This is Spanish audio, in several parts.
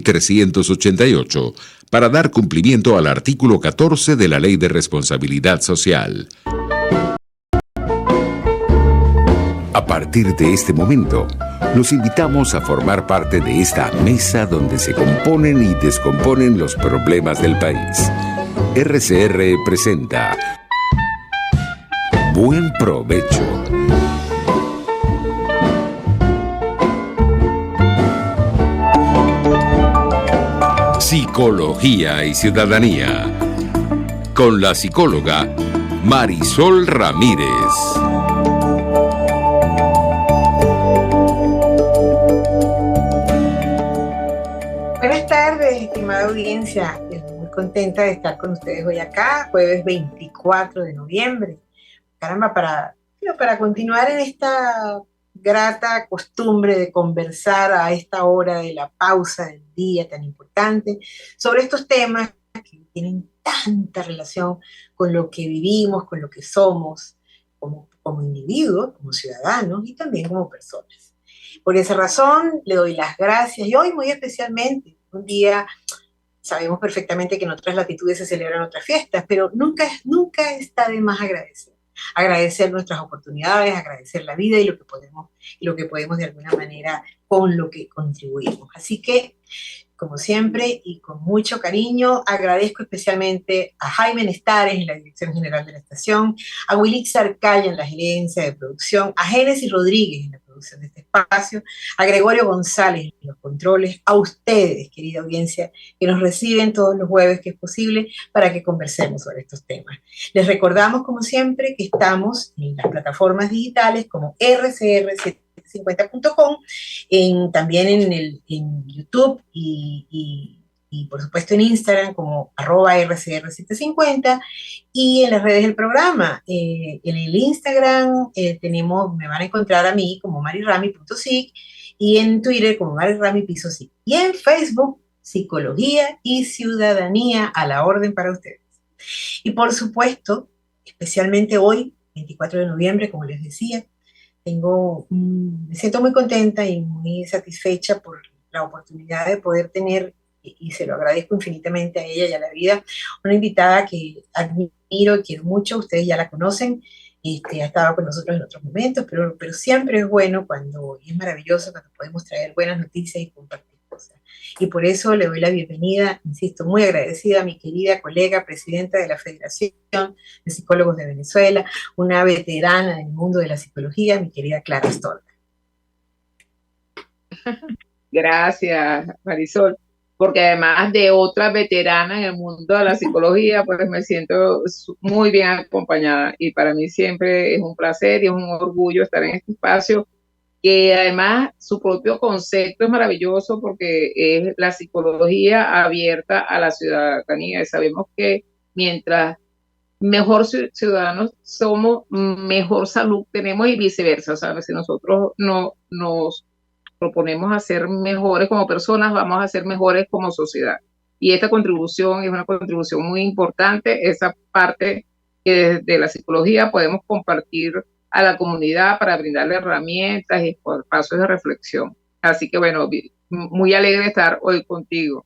388 para dar cumplimiento al artículo 14 de la Ley de Responsabilidad Social. A partir de este momento, los invitamos a formar parte de esta mesa donde se componen y descomponen los problemas del país. RCR presenta Buen Provecho. Psicología y Ciudadanía, con la psicóloga Marisol Ramírez. Buenas tardes, estimada audiencia. Estoy muy contenta de estar con ustedes hoy acá, jueves 24 de noviembre. Caramba, para continuar en esta grata costumbre de conversar a esta hora de la pausa del día tan importante sobre estos temas que tienen tanta relación con lo que vivimos, con lo que somos como individuos, como ciudadanos y también como personas. Por esa razón le doy las gracias y hoy muy especialmente, un día, sabemos perfectamente que en otras latitudes se celebran otras fiestas, pero nunca está de más agradecer nuestras oportunidades, agradecer la vida y lo que podemos de alguna manera con lo que contribuimos. Así que, como siempre y con mucho cariño, agradezco especialmente a Jaime Nestares en la dirección general de la estación, a Wilix Arcaya en la gerencia de producción, a Génesis Rodríguez en la producción de este espacio, a Gregorio González en los controles, a ustedes, querida audiencia, que nos reciben todos los jueves que es posible para que conversemos sobre estos temas. Les recordamos, como siempre, que estamos en las plataformas digitales como rcr750.com, también en YouTube y por supuesto en Instagram como @rcr750 y en las redes del programa. En el Instagram me van a encontrar a mí como marirami.sic y en Twitter como marirami.sic y en Facebook Psicología y Ciudadanía a la orden para ustedes. Y por supuesto, especialmente hoy, 24 de noviembre, como les decía, me siento muy contenta y muy satisfecha por la oportunidad de poder tener, y se lo agradezco infinitamente a ella y a la vida, una invitada que admiro y quiero mucho. Ustedes ya la conocen, ha estado con nosotros en otros momentos, pero siempre es bueno y es maravilloso cuando podemos traer buenas noticias y compartir cosas. Y por eso le doy la bienvenida, insisto, muy agradecida a mi querida colega, presidenta de la Federación de Psicólogos de Venezuela, una veterana del mundo de la psicología, mi querida Clara Astorga. Gracias, Marisol, porque además de otra veterana en el mundo de la psicología, pues me siento muy bien acompañada y para mí siempre es un placer y es un orgullo estar en este espacio, que además su propio concepto es maravilloso porque es la psicología abierta a la ciudadanía. Y sabemos que mientras mejor ciudadanos somos, mejor salud tenemos y viceversa. ¿Sabes? Si nosotros no nos proponemos a ser mejores como personas, vamos a ser mejores como sociedad. Y esta contribución es una contribución muy importante, esa parte que desde la psicología podemos compartir a la comunidad para brindarle herramientas y pasos de reflexión. Así que bueno, muy alegre de estar hoy contigo.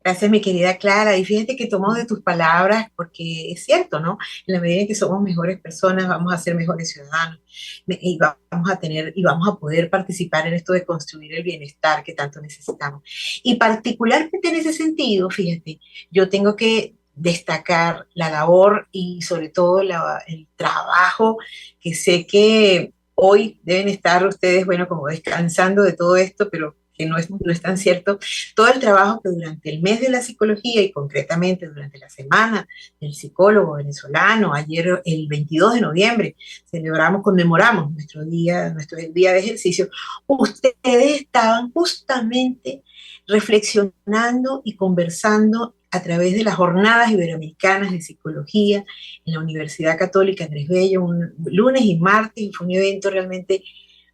Gracias, mi querida Clara. Y fíjate que tomo de tus palabras, porque es cierto, ¿no? En la medida en que somos mejores personas, vamos a ser mejores ciudadanos y vamos a poder participar en esto de construir el bienestar que tanto necesitamos. Y particularmente en ese sentido, fíjate, yo tengo que destacar la labor y sobre todo el trabajo que sé que hoy deben estar ustedes, bueno, como descansando de todo esto, pero que no es tan cierto, todo el trabajo que durante el mes de la psicología y concretamente durante la semana del psicólogo venezolano, ayer el 22 de noviembre, conmemoramos nuestro día de ejercicio, ustedes estaban justamente reflexionando y conversando a través de las jornadas iberoamericanas de psicología en la Universidad Católica Andrés Bello, un lunes y martes, y fue un evento realmente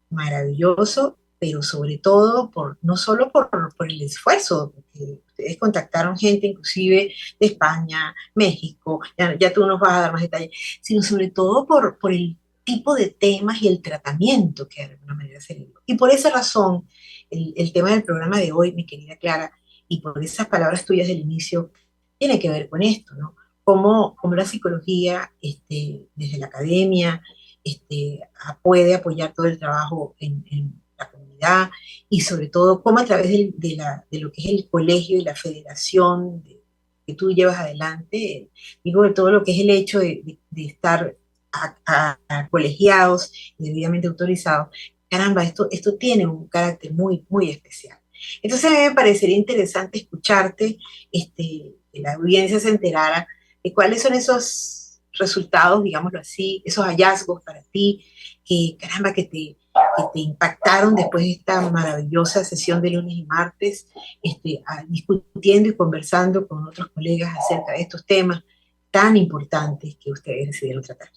maravilloso, pero sobre todo no solo por el esfuerzo, porque ustedes contactaron gente inclusive de España, México, ya tú nos vas a dar más detalles, sino sobre todo por el tipo de temas y el tratamiento que de alguna manera se le dio. Y por esa razón el tema del programa de hoy, mi querida Clara, y por esas palabras tuyas del inicio, tiene que ver con esto, ¿no? Cómo la psicología, desde la academia, puede apoyar todo el trabajo en la comunidad y sobre todo cómo a través de lo que es el colegio y la federación que tú llevas adelante, digo, de todo lo que es el hecho de estar a colegiados y debidamente autorizados, caramba, esto tiene un carácter muy, muy especial. Entonces a mí me parecería interesante escucharte, que la audiencia se enterara de cuáles son esos resultados, digámoslo así, esos hallazgos para ti, que caramba, que te impactaron después de esta maravillosa sesión de lunes y martes, discutiendo y conversando con otros colegas acerca de estos temas tan importantes que ustedes decidieron tratar.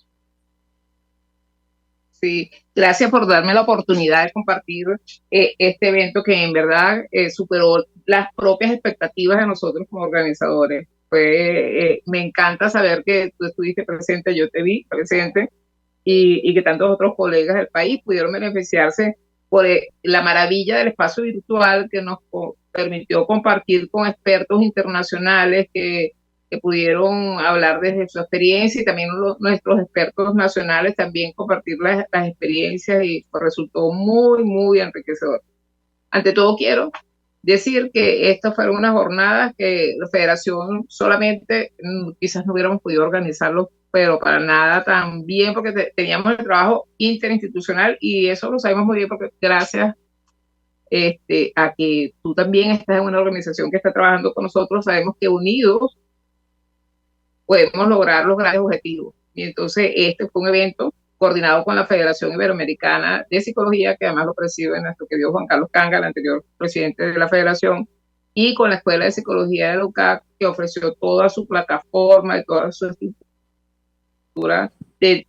Sí, gracias por darme la oportunidad de compartir este evento que en verdad superó las propias expectativas de nosotros como organizadores. Me encanta saber que tú estuviste presente, yo te vi presente y que tantos otros colegas del país pudieron beneficiarse por la maravilla del espacio virtual que nos permitió compartir con expertos internacionales que pudieron hablar desde su experiencia y también nuestros expertos nacionales también compartir las experiencias y resultó muy, muy enriquecedor. Ante todo quiero decir que estas fueron unas jornadas que la federación solamente quizás no hubiéramos podido organizarlo, pero para nada tan bien porque teníamos el trabajo interinstitucional y eso lo sabemos muy bien porque gracias a que tú también estás en una organización que está trabajando con nosotros, sabemos que unidos podemos lograr los grandes objetivos. Y entonces este fue un evento coordinado con la Federación Iberoamericana de Psicología, que además lo preside nuestro querido Juan Carlos Canga, el anterior presidente de la Federación, y con la Escuela de Psicología de la UCAC, que ofreció toda su plataforma y toda su estructura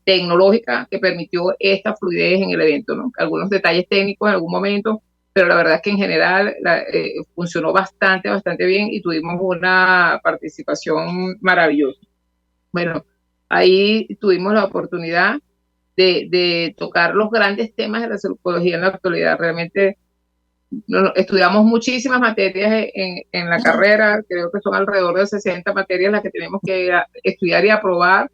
tecnológica que permitió esta fluidez en el evento, ¿no? Algunos detalles técnicos en algún momento, pero la verdad es que en general funcionó bastante, bastante bien y tuvimos una participación maravillosa. Bueno, ahí tuvimos la oportunidad de tocar los grandes temas de la psicología en la actualidad. Realmente estudiamos muchísimas materias en la carrera, creo que son alrededor de 60 materias las que tenemos que estudiar y aprobar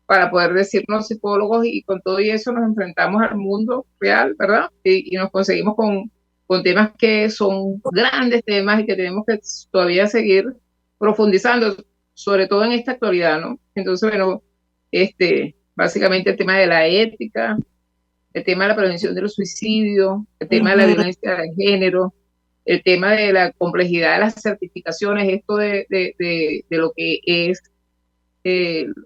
para poder decirnos psicólogos y con todo y eso nos enfrentamos al mundo real, ¿verdad? Y nos conseguimos con temas que son grandes temas y que tenemos que todavía seguir profundizando, sobre todo en esta actualidad, ¿no? Entonces, bueno, básicamente el tema de la ética, el tema de la prevención de los suicidios, el tema de la violencia de género, el tema de la complejidad de las certificaciones, esto de lo que es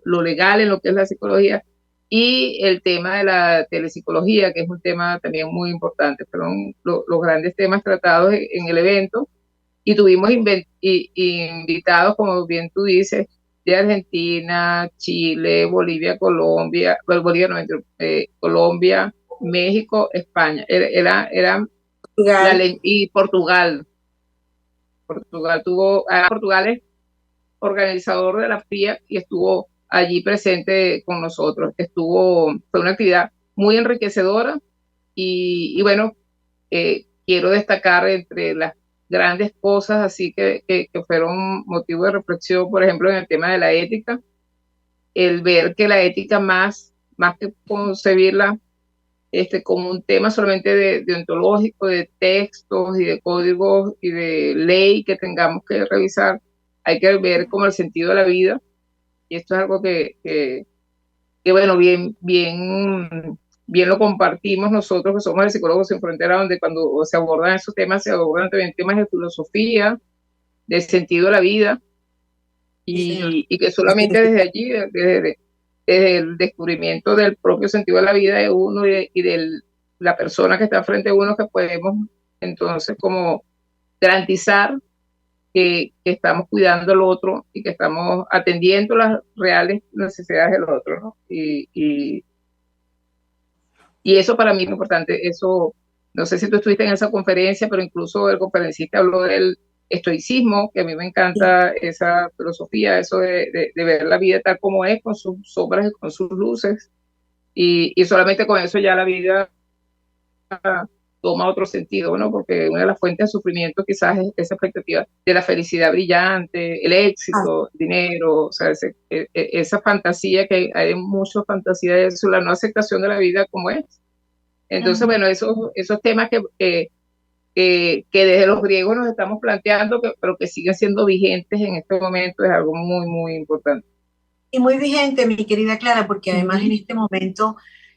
lo legal en lo que es la psicología y el tema de la telepsicología, que es un tema también muy importante. Fueron los grandes temas tratados en el evento y tuvimos invitados, como bien tú dices, de Argentina, Chile, Bolivia, Colombia, Bolivia, no, Colombia, México, España. Era y Portugal. Portugal es organizador de la FIA y estuvo allí presente con nosotros. Fue una actividad muy enriquecedora y bueno, quiero destacar entre las grandes cosas así que fueron motivo de reflexión, por ejemplo, en el tema de la ética, el ver que la ética más que concebirla como un tema solamente de ontológico, de textos y de códigos y de ley que tengamos que revisar, hay que ver como el sentido de la vida, y esto es algo que bueno, bien lo compartimos nosotros que somos el Psicólogos Sin Frontera, donde cuando se abordan esos temas, se abordan también temas de filosofía, de sentido de la vida, y que solamente desde allí, desde el descubrimiento del propio sentido de la vida de uno y de la persona que está frente a uno, que podemos entonces como garantizar que estamos cuidando al otro y que estamos atendiendo las reales necesidades del otro, ¿no? Y eso para mí es importante. Eso, no sé si tú estuviste en esa conferencia, pero incluso el conferencista habló del estoicismo, que a mí me encanta esa filosofía, eso de ver la vida tal como es, con sus sombras y con sus luces, y solamente con eso ya la vida toma otro sentido, ¿no? Porque una de las fuentes de sufrimiento quizás es esa expectativa de la felicidad brillante, el éxito, el dinero, o sea, esa fantasía que hay mucha fantasía de eso, la no aceptación de la vida como es. Entonces, bueno, esos temas que desde los griegos nos estamos planteando, pero que siguen siendo vigentes en este momento, es algo muy, muy importante. Y muy vigente, mi querida Clara, porque además en este momento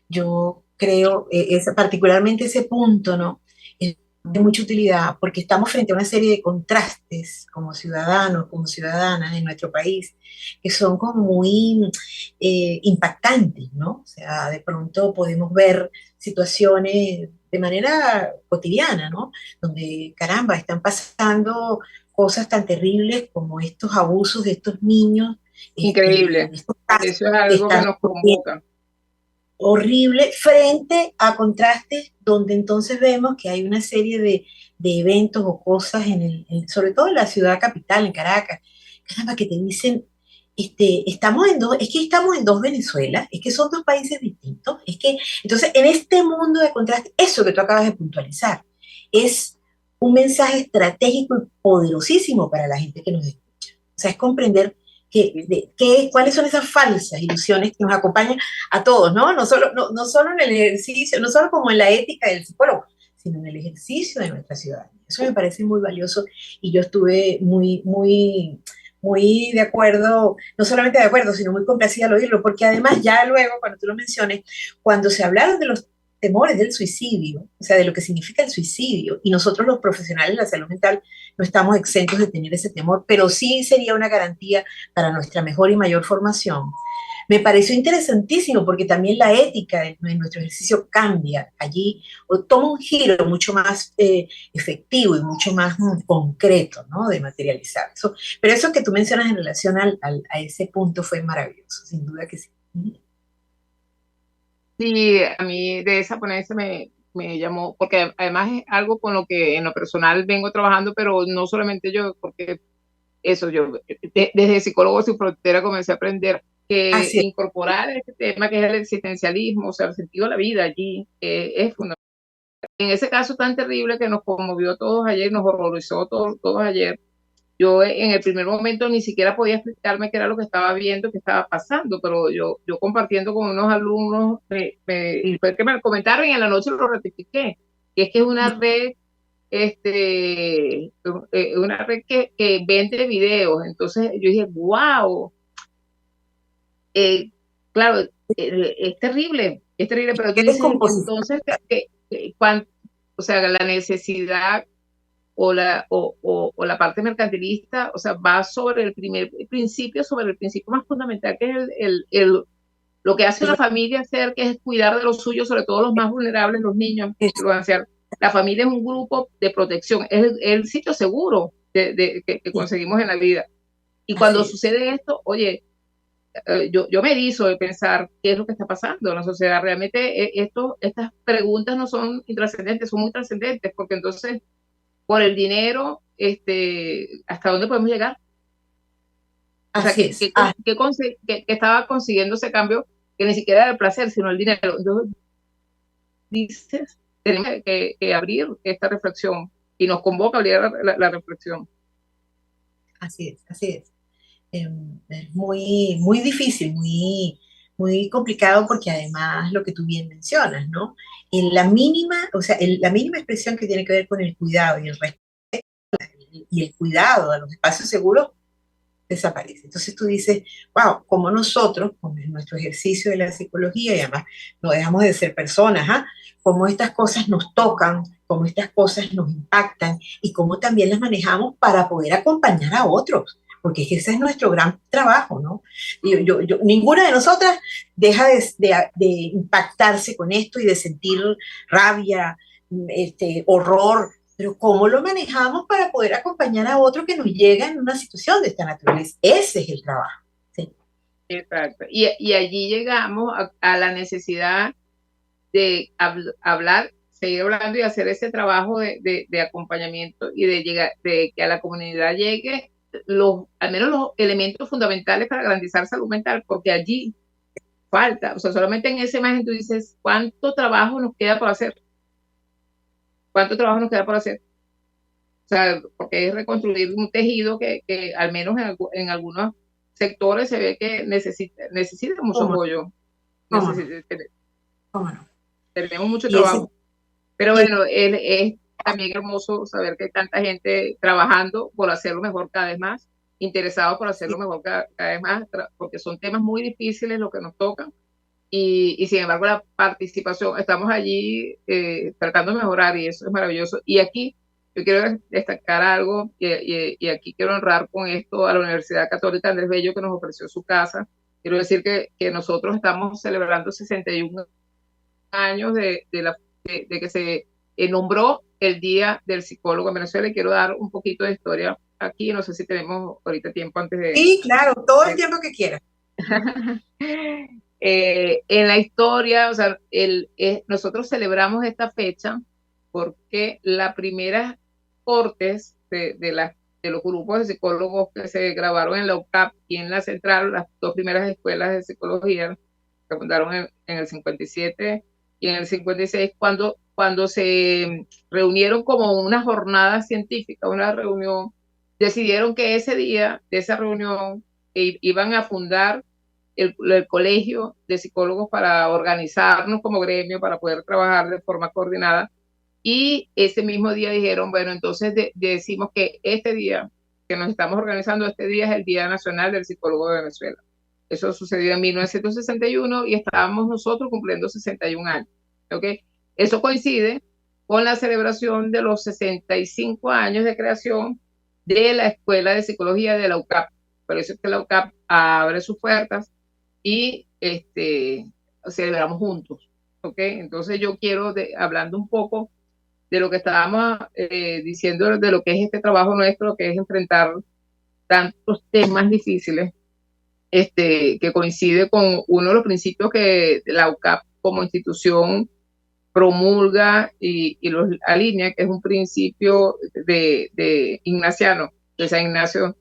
yo creo, particularmente ese punto, ¿no? Es de mucha utilidad, porque estamos frente a una serie de contrastes como ciudadanos, como ciudadanas en nuestro país, que son como muy impactantes, ¿no? O sea, de pronto podemos ver situaciones de manera cotidiana, ¿no? Donde, caramba, están pasando cosas tan terribles como estos abusos de estos niños, Increíble. estos casos Eso es que algo que están nos convoca. horrible frente a contrastes donde entonces vemos que hay una serie de eventos o cosas sobre todo en la ciudad capital, en Caracas, caramba, que te dicen, estamos en dos, es que estamos en dos Venezuelas, es que son dos países distintos, es que, entonces, en este mundo de contrastes, eso que tú acabas de puntualizar, es un mensaje estratégico y poderosísimo para la gente que nos escucha. O sea, es comprender cuáles son esas falsas ilusiones que nos acompañan a todos, ¿no? No solo en el ejercicio, no solo como en la ética del psicólogo, sino en el ejercicio de nuestra ciudadanía. Eso me parece muy valioso y yo estuve muy de acuerdo, no solamente de acuerdo, sino muy complacida al oírlo, porque además ya luego, cuando tú lo menciones, cuando se hablaron de los temores del suicidio, o sea, de lo que significa el suicidio, y nosotros los profesionales de la salud mental no estamos exentos de tener ese temor, pero sí sería una garantía para nuestra mejor y mayor formación. Me pareció interesantísimo porque también la ética de nuestro ejercicio cambia allí, o toma un giro mucho más efectivo y mucho más concreto, ¿no? De materializar eso. Pero eso que tú mencionas en relación a ese punto fue maravilloso, sin duda que sí. Sí, a mí de esa ponencia me llamó, porque además es algo con lo que en lo personal vengo trabajando, pero no solamente yo, porque eso yo, desde Psicólogos Sin Frontera comencé a aprender que Así es. incorporar este tema que es el existencialismo, o sea, el sentido de la vida allí, es fundamental. En ese caso tan terrible que nos conmovió a todos ayer, nos horrorizó a todos ayer, yo en el primer momento ni siquiera podía explicarme qué era lo que estaba viendo, qué estaba pasando, pero yo compartiendo con unos alumnos, fue que me lo comentaron y en la noche lo ratifiqué, que es que es una red que vende videos. Entonces yo dije, wow, claro, es terrible, pero tú Qué dices descomposición. entonces o sea, la necesidad o la parte mercantilista, o sea, va sobre el primer principio, sobre el principio más fundamental, que es lo que hace una familia hacer, que es cuidar de los suyos, sobre todo los más vulnerables, los niños, los ancianos. La familia es un grupo de protección, es el sitio seguro que conseguimos en la vida. Y cuando sucede esto, oye, yo me erizo de pensar qué es lo que está pasando en la sociedad. Realmente estas preguntas no son intrascendentes, son muy trascendentes, porque entonces por el dinero, ¿hasta dónde podemos llegar? O sea, Así es. Ah, que estaba consiguiendo ese cambio que ni siquiera era el placer, sino el dinero. Entonces, dices, tenemos que abrir esta reflexión y nos convoca a abrir la reflexión. así es, así es. Es muy difícil, muy complicado porque además lo que tú bien mencionas, ¿no? En la mínima, o sea, la mínima expresión que tiene que ver con el cuidado y el respeto y el cuidado a los espacios seguros desaparece. Entonces tú dices, wow, como nosotros, con nuestro ejercicio de la psicología y además no dejamos de ser personas, ¿ah? Cómo estas cosas nos tocan, cómo estas cosas nos impactan y cómo también las manejamos para poder acompañar a otros, porque ese es nuestro gran trabajo, ¿no? Ninguna de nosotras deja de impactarse con esto y de sentir rabia, horror, pero ¿cómo lo manejamos para poder acompañar a otro que nos llega en una situación de esta naturaleza? Ese es el trabajo. ¿Sí? Exacto. Y allí llegamos a la necesidad de hablar, seguir hablando y hacer ese trabajo de acompañamiento y de llegar, de que a la comunidad llegue al menos los elementos fundamentales para garantizar salud mental, porque allí falta, o sea, solamente en esa imagen tú dices, ¿cuánto trabajo nos queda por hacer? ¿Cuánto trabajo nos queda por hacer? O sea, porque es reconstruir un tejido que al menos en algunos sectores se ve que necesita mucho ¿Cómo? apoyo, ¿Cómo no? necesita, ¿Cómo no? tenemos mucho Y ese, trabajo. Pero y bueno, es también hermoso saber que hay tanta gente trabajando por hacerlo mejor cada vez más, interesados por hacerlo mejor cada vez más, porque son temas muy difíciles lo que nos tocan. Y sin embargo la participación, estamos allí tratando de mejorar y eso es maravilloso. Y aquí yo quiero destacar algo y aquí quiero honrar con esto a la Universidad Católica Andrés Bello que nos ofreció su casa. Quiero decir que nosotros estamos celebrando 61 años de que se nombró el Día del Psicólogo en Venezuela y quiero dar un poquito de historia aquí. No sé si tenemos ahorita tiempo antes sí, claro, todo el de tiempo que quieras. en la historia, o sea, nosotros celebramos esta fecha porque las primeras cortes de los grupos de psicólogos que se grabaron en la UCAP y en la Central, las dos primeras escuelas de psicología, se fundaron en el 57 y en el 56, cuando se reunieron como una jornada científica, una reunión, decidieron que ese día de esa reunión iban a fundar el colegio de psicólogos para organizarnos como gremio, para poder trabajar de forma coordinada. Y ese mismo día dijeron, bueno, entonces decimos que este día que nos estamos organizando, este día es el Día Nacional del Psicólogo de Venezuela. Eso sucedió en 1961 y estábamos nosotros cumpliendo 61 años. ¿Okay? Eso coincide con la celebración de los 65 años de creación de la Escuela de Psicología de la UCAP. Por eso es que la UCAP abre sus puertas y celebramos juntos. ¿Okay? Entonces yo quiero, hablando un poco de lo que estábamos diciendo, de lo que es este trabajo nuestro, que es enfrentar tantos temas difíciles, que coincide con uno de los principios que la UCAP como institución promulga y los alinea, que es un principio de Ignaciano, de San Ignacio,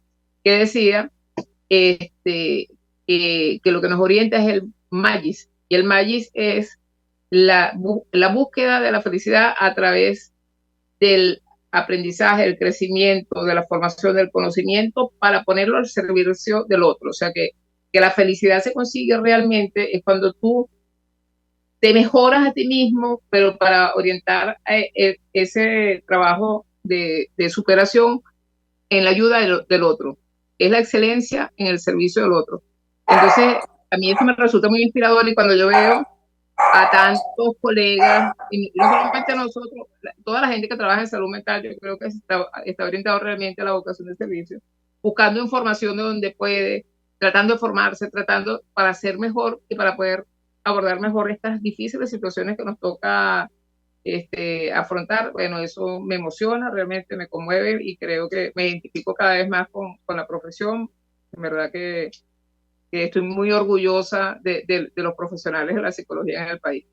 que decía que lo que nos orienta es el Magis, y el Magis es la búsqueda de la felicidad a través del aprendizaje, del crecimiento, de la formación del conocimiento para ponerlo al servicio del otro. O sea que la felicidad se consigue realmente es cuando tú te mejoras a ti mismo, pero para orientar ese trabajo de superación en la ayuda del otro. Es la excelencia en el servicio del otro. Entonces, a mí eso me resulta muy inspirador y cuando yo veo a tantos colegas, y no solamente a nosotros, toda la gente que trabaja en salud mental, yo creo que está orientado realmente a la vocación del servicio, buscando información de donde puede, tratando de formarse, tratando para ser mejor y para poder abordar mejor estas difíciles situaciones que nos toca afrontar. Bueno, eso me emociona, realmente me conmueve y creo que me identifico cada vez más con la profesión. En verdad que estoy muy orgullosa de los profesionales de la psicología en el país.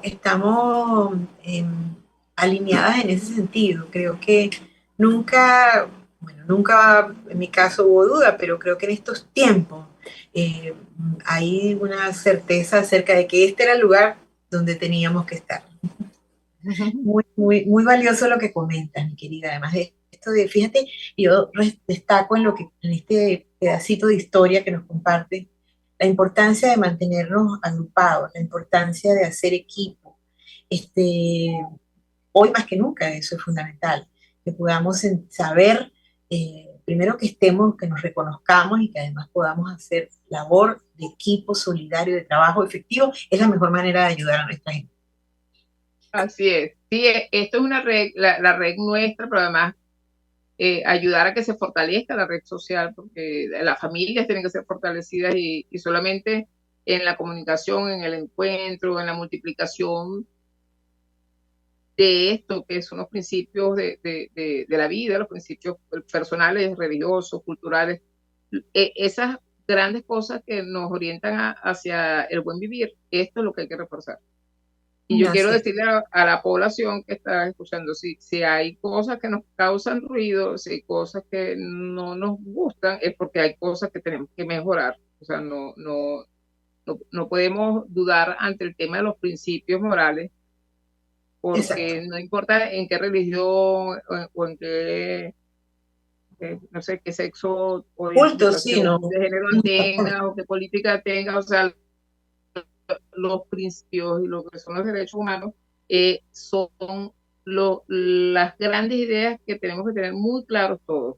Estamos alineadas en ese sentido. Creo que nunca, bueno, nunca en mi caso hubo duda, pero creo que en estos tiempos eh, hay una certeza acerca de que este era el lugar donde teníamos que estar. Muy, muy, muy valioso lo que comentas, mi querida. Además de esto de, fíjate, yo destaco en lo que, en este pedacito de historia que nos comparte, la importancia de mantenernos agrupados, la importancia de hacer equipo. Este, hoy más que nunca eso es fundamental, que podamos saber, primero que estemos, que nos reconozcamos y que además podamos hacer labor de equipo solidario, de trabajo efectivo, es la mejor manera de ayudar a nuestra gente. Así es. Sí, esto es una red, la red nuestra, pero además ayudar a que se fortalezca la red social, porque las familias tienen que ser fortalecidas y solamente en la comunicación, en el encuentro, en la multiplicación de esto, que son los principios de la vida, los principios personales, religiosos, culturales, esas grandes cosas que nos orientan hacia el buen vivir, esto es lo que hay que reforzar. Y yo quiero Así es. decirle a la población que está escuchando, si hay cosas que nos causan ruido, si hay cosas que no nos gustan, es porque hay cosas que tenemos que mejorar. O sea, no podemos dudar ante el tema de los principios morales Exacto. porque no importa en qué religión o en qué, no sé, qué sexo o Culto, sí, identificación no. de género tenga o qué política tenga, o sea, los principios y lo que son los derechos humanos son las grandes ideas que tenemos que tener muy claros todos.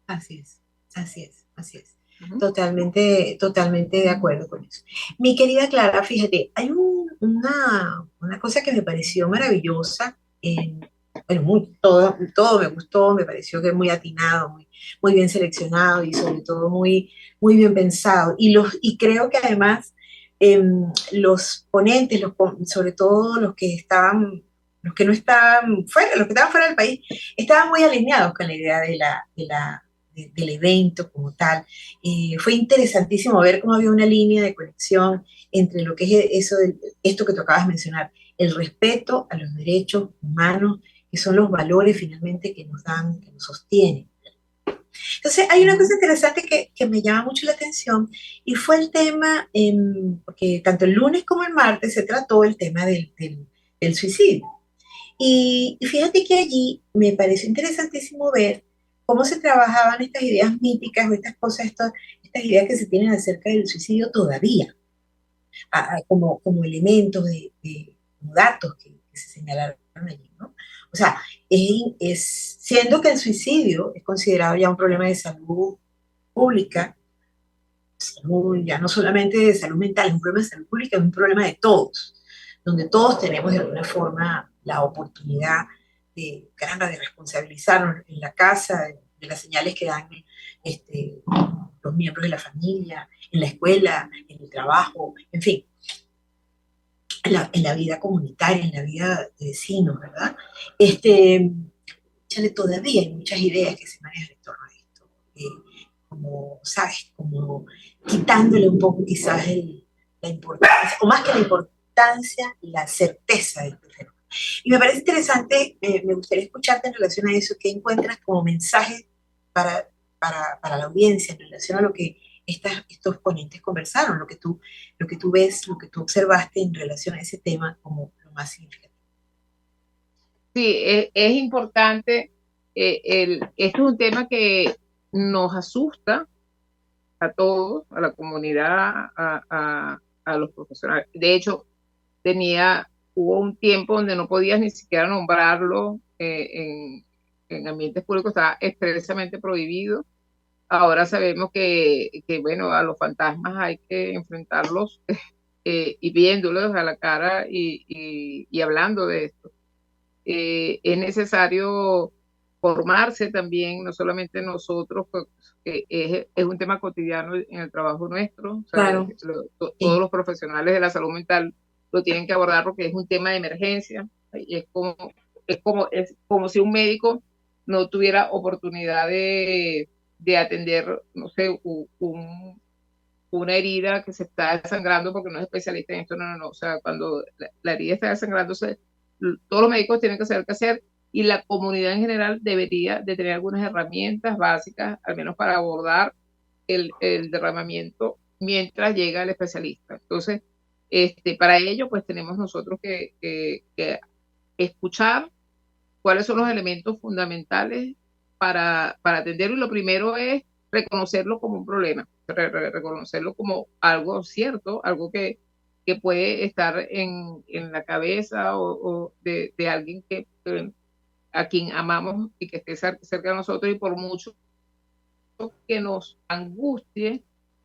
Así es, así es, así es. Ujú. Totalmente, totalmente de acuerdo con eso. Mi querida Clara, fíjate, hay una cosa que me pareció maravillosa. Bueno, todo me gustó, me pareció que muy atinado, muy bien seleccionado y sobre todo muy bien pensado. Y creo que además los ponentes, sobre todo los que no estaban fuera, los que estaban fuera del país, estaban muy alineados con la idea del evento como tal. Fue interesantísimo ver cómo había una línea de conexión entre lo que es esto que tú acabas de mencionar, el respeto a los derechos humanos, que son los valores finalmente que nos dan, que nos sostienen. Entonces, hay una cosa Ujú. interesante que me llama mucho la atención y fue el tema, porque tanto el lunes como el martes se trató el tema del suicidio. Y fíjate que allí me pareció interesantísimo ver cómo se trabajaban estas ideas míticas o estas cosas, estas ideas que se tienen acerca del suicidio todavía, como elementos como datos que se señalaron allí, ¿no? O sea, siendo que el suicidio es considerado ya un problema de salud pública, ya no solamente de salud mental, es un problema de salud pública, es un problema de todos, donde todos tenemos de alguna forma la oportunidad caramba, de responsabilizarnos en la casa, de las señales que dan este, los miembros de la familia, en la escuela, en el trabajo, en fin, en la vida comunitaria, en la vida de vecinos, ¿verdad? Chale, todavía hay muchas ideas que se manejan en torno a esto. Como, ¿sabes? Como quitándole un poco quizás la importancia, o más que la importancia, la certeza del fenómeno. Y me parece interesante, me gustaría escucharte en relación a eso, qué encuentras como mensaje para, para la audiencia en relación a lo que estos ponentes conversaron, lo que tú ves, lo que tú observaste en relación a ese tema como lo más significativo. Sí, es importante. Esto es un tema que nos asusta a todos, a la comunidad, a los profesionales. De hecho, hubo un tiempo donde no podías ni siquiera nombrarlo en ambientes públicos, estaba expresamente prohibido. Ahora sabemos bueno, a los fantasmas hay que enfrentarlos y viéndolos a la cara y hablando de esto. Es necesario formarse también, no solamente nosotros, pues, que es un tema cotidiano en el trabajo nuestro, o sea, Claro, todos sí. los profesionales de la salud mental lo tienen que abordar porque es un tema de emergencia, y es como si un médico no tuviera oportunidad de atender, no sé, una herida que se está desangrando porque no es especialista en esto, no, o sea, cuando la herida está desangrándose, todos los médicos tienen que saber qué hacer y la comunidad en general debería de tener algunas herramientas básicas, al menos para abordar el derramamiento mientras llega el especialista. Entonces, para ello, pues tenemos nosotros que escuchar cuáles son los elementos fundamentales para atenderlo. Y lo primero es reconocerlo como un problema, reconocerlo como algo cierto, algo que puede estar en la cabeza o de alguien a quien amamos y que esté cerca de nosotros y por mucho que nos angustie,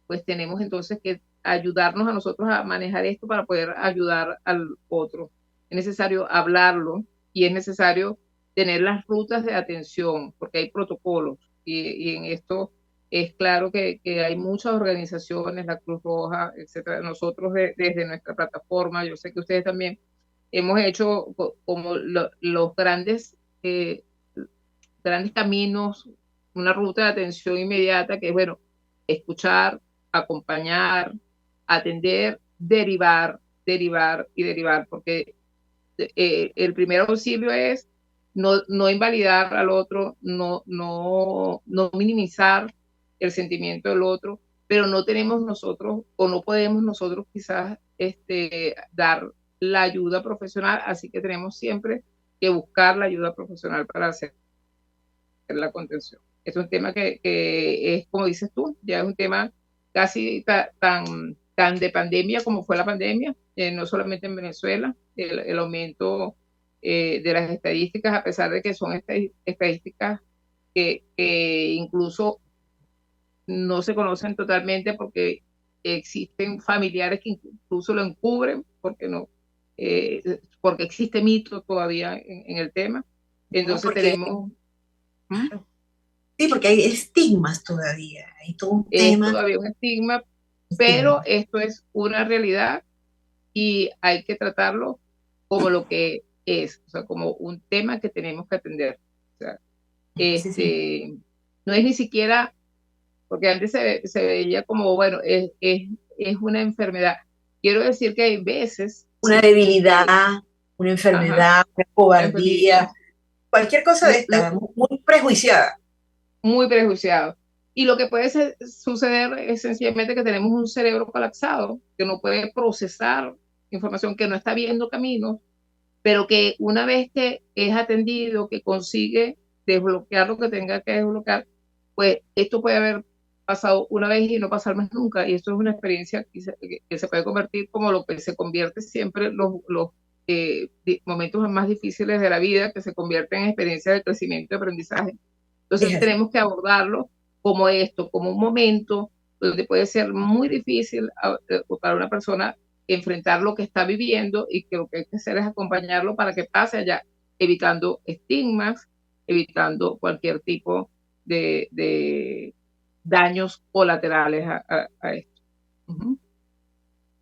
pues tenemos entonces que ayudarnos a nosotros a manejar esto para poder ayudar al otro. Es necesario hablarlo y es necesario tener las rutas de atención, porque hay protocolos y en esto es claro que hay muchas organizaciones, la Cruz Roja, etcétera. Nosotros desde nuestra plataforma, yo sé que ustedes también hemos hecho como los eh, grandes caminos, una ruta de atención inmediata que es, bueno, escuchar, acompañar, atender, derivar y derivar, porque el primer auxilio es no invalidar al otro, no minimizar el sentimiento del otro, pero no tenemos nosotros o no podemos nosotros quizás dar la ayuda profesional, así que tenemos siempre que buscar la ayuda profesional para hacer la contención. Es un tema que es, como dices tú, ya es un tema casi tan de pandemia como fue la pandemia, no solamente en Venezuela, el aumento de las estadísticas, a pesar de que son estadísticas que incluso no se conocen totalmente porque existen familiares que incluso lo encubren porque existe mito todavía en el tema. No, Entonces porque, tenemos... ¿Mm? sí, porque hay estigmas todavía, hay todo un Es tema. todavía un estigma, Estigma. pero esto es una realidad y hay que tratarlo como lo que es, o sea, como un tema que tenemos que atender. O sea, Sí, sí. no es ni siquiera, porque antes se veía como, bueno, es una enfermedad. Quiero decir que hay veces, Una que, debilidad, una ajá, enfermedad, una una enfermedad, cobardía, cualquier cosa de esta, lo, muy prejuiciada. muy prejuiciado. Y lo que puede suceder es sencillamente que tenemos un cerebro colapsado, que no puede procesar información, que no está viendo caminos, pero que una vez que es atendido, que consigue desbloquear lo que tenga que desbloquear, pues esto puede haber pasado una vez y no pasar más nunca. Y esto es una experiencia que se puede convertir como lo que se convierte siempre los momentos más difíciles de la vida, que se convierten en experiencias de crecimiento y aprendizaje. Es Entonces así. tenemos que abordarlo como esto, como un momento donde puede ser muy difícil para una persona enfrentar lo que está viviendo y que lo que hay que hacer es acompañarlo para que pase allá, evitando estigmas, evitando cualquier tipo de daños colaterales a esto. Uh-huh.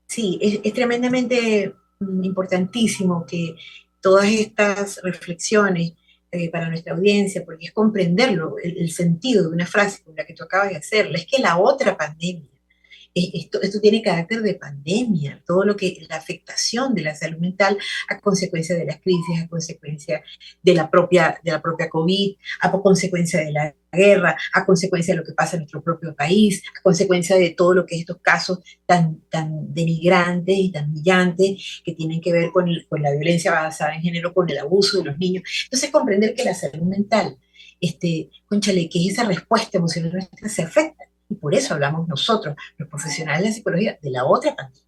Sí, es tremendamente importantísimo que todas estas reflexiones para nuestra audiencia, porque es comprenderlo, el sentido de una frase como la que tú acabas de hacerla, es que la otra pandemia, esto tiene carácter de pandemia, todo lo que la afectación de la salud mental a consecuencia de las crisis, a consecuencia de la propia COVID, a consecuencia de la guerra, a consecuencia de lo que pasa en nuestro propio país, a consecuencia de todo lo que estos casos tan denigrantes y tan humillantes que tienen que ver con la violencia basada en género, con el abuso de los niños. Entonces, comprender que la salud mental, cónchale, que esa respuesta emocional nuestra se afecta. Y por eso hablamos nosotros, los profesionales de la psicología, de la otra pandemia.